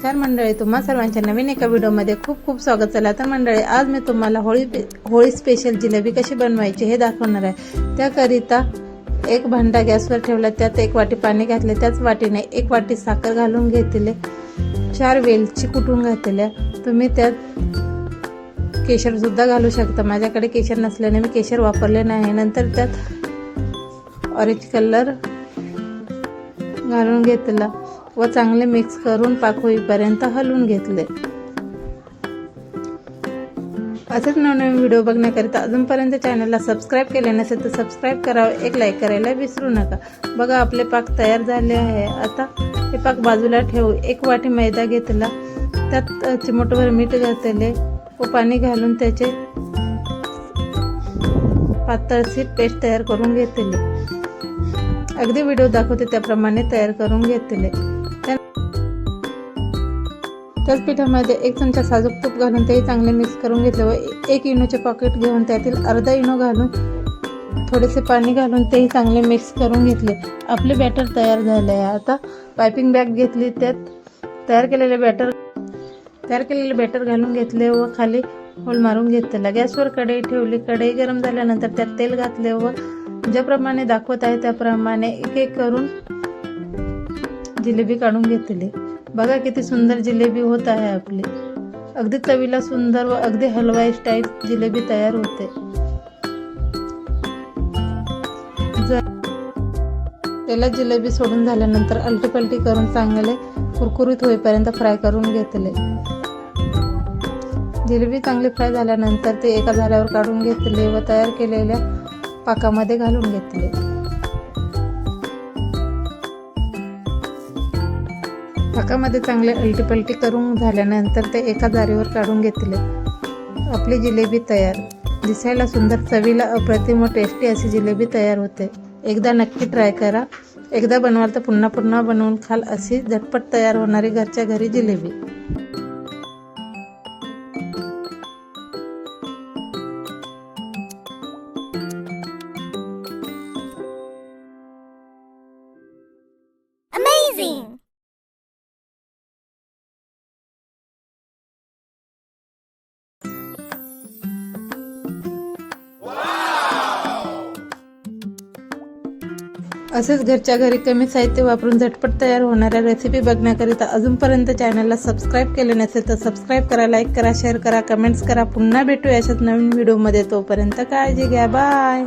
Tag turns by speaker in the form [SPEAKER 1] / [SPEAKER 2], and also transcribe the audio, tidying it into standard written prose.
[SPEAKER 1] नमस्कार मंडळी, तुम्हा सर्वांच्या नवीन एका व्हिडिओमध्ये खूप खूप स्वागत. चला तर मंडळी, आज मी तुम्हाला होळी स्पेशल जिलेबी कशी बनवायची हे दाखवणार आहे. त्याकरिता एक भांडा गॅसवर ठेवला, त्यात एक वाटी पाणी घातले, त्याच वाटीने एक वाटी साखर घालून घेतले, 4 वेलची कुटून घातल्या. तुम्ही त्यात केशर सुद्धा घालू शकता. माझ्याकडे केशर नसल्याने मी केशर वापरले नाही. नंतर त्यात ऑरेंज कलर घालून घेतला व चांगले मिक्स करून पाक होईपर्यंत हलवून घेतले. असेच नवनवीन व्हिडिओ बघण्याकरिता अजूनपर्यंत चॅनलला सबस्क्राईब केले नसेल तर सबस्क्राईब करावं, एक लाईक करायला विसरू नका. बघा, आपले पाक तयार झाले आहे. आता हे पाक बाजूला ठेवू. एक वाटी मैदा घेतला, त्यात चिमूटभर मीठ घातले व पाणी घालून त्याचे पातळशी पेस्ट तयार करून घेतले. अगदी व्हिडिओ दाखवते त्याप्रमाणे तयार करून घेतले. त्याच पिठामध्ये 1 चमचा साजूक तूप घालून तेही चांगले मिक्स करून घेतले व 1 इनोचे पॉकेट घेऊन त्यातील अर्धा इनो घालून थोडेसे पाणी घालून तेही चांगले मिक्स करून घेतले. आपले बॅटर तयार झाले आहे. आता पायपिंग बॅग घेतली, त्यात तयार केलेले बॅटर घालून घेतले व खाली होल मारून घेतला. गॅसवर कढई ठेवली. कढई गरम झाल्यानंतर त्यात तेल घातले व ज्याप्रमाणे दाखवत आहे त्याप्रमाणे एक एक करून जिलेबी काढून घेतली. बघा किती सुंदर जिलेबी होत आहे आपली. अगदी चवीला सुंदर व अगदी हलवाई स्टाईल जिलेबी तयार होते. तेलात जिलेबी सोडून झाल्यानंतर अलटीपलटी करून चांगले कुरकुरीत होईपर्यंत फ्राय करून घेतले. जिलेबी चांगली फ्राय झाल्यानंतर ते एका झाऱ्यावर काढून घेतले व तयार केलेल्या पाकामध्ये घालून घेतले. पाकामध्ये चांगले अलटीपलटी करून झाल्यानंतर ते एका जारीवर काढून घेतले. आपली जिलेबी तयार. दिसायला सुंदर, चवीला अप्रतिम व टेस्टी अशी जिलेबी तयार होते. एकदा नक्की ट्राय करा. एकदा बनवाल तर पुन्हा पुन्हा बनवून खाल अशी झटपट तयार होणारी घरच्या घरी जिलेबी.
[SPEAKER 2] Amazing!
[SPEAKER 1] असेच घरच्या घरी कमी साहित्य वापरून झटपट तयार होणाऱ्या रेसिपी बघण्याकरिता अजूनपर्यंत चॅनलला सबस्क्राईब केले नसेल तर सबस्क्राईब करा, लाईक करा, शेअर करा, कमेंट्स करा. पुन्हा भेटूया अशाच नवीन व्हिडिओमध्ये. तोपर्यंत काळजी घ्या. बाय.